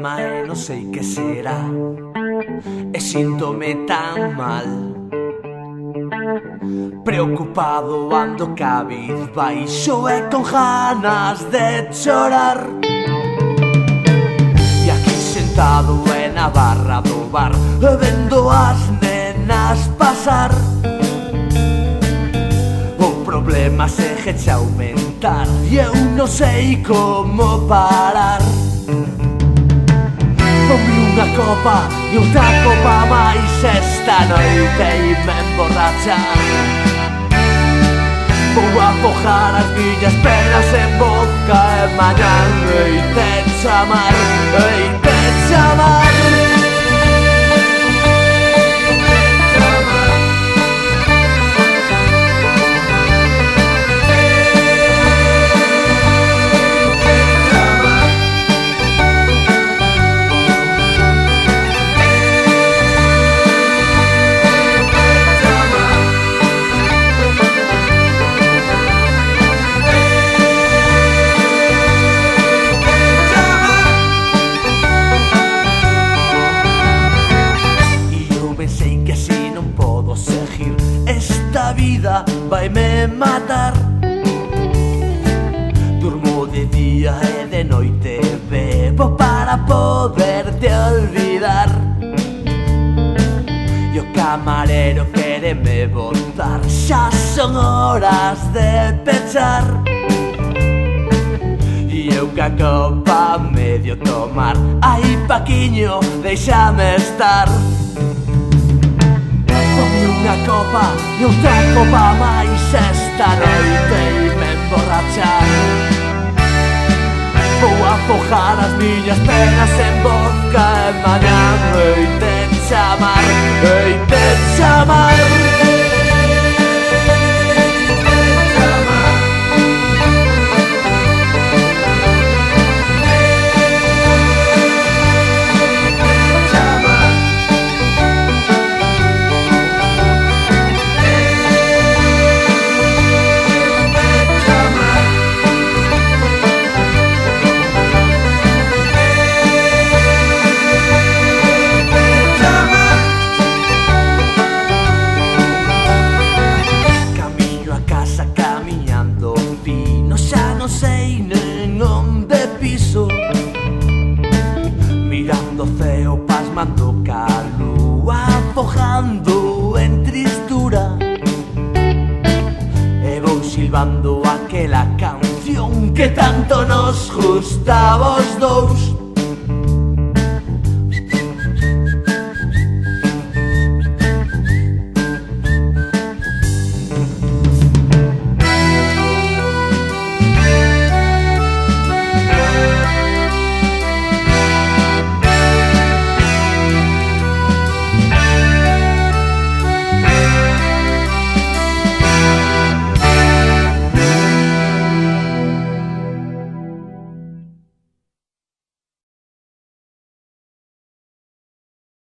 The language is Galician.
problema e non sei que será, e síntome tan mal. Preocupado ando cabizbaixo e con ganas de chorar. E aquí sentado e na barra do bar, vendo as nenas pasar. O problema segue a aumentar e eu non sei como parar. Ponme unha copa e outra copa máis esta noite e me emborrachar. Vou afogar as miñas penas en vodka e mañan hei de chamar, hei de chamar. Esta vida vaime matar. Durmo de día e de noite, bebo para poderte olvidar. E o camarero quéreme botar, xa son horas de pechar. E eu ca copa medio tomar, ai Paquiño, déixame estar. Unha copa e outra copa máis esta noite e me emborrachar. Vou afogar as miñas penas en vodka e mañan hei de chamar, hei de chamar. Mirando o ceo, pasmando ca lúa, afogando en tristura. E vou silbando aquela canción que tanto nos gustaba os dous.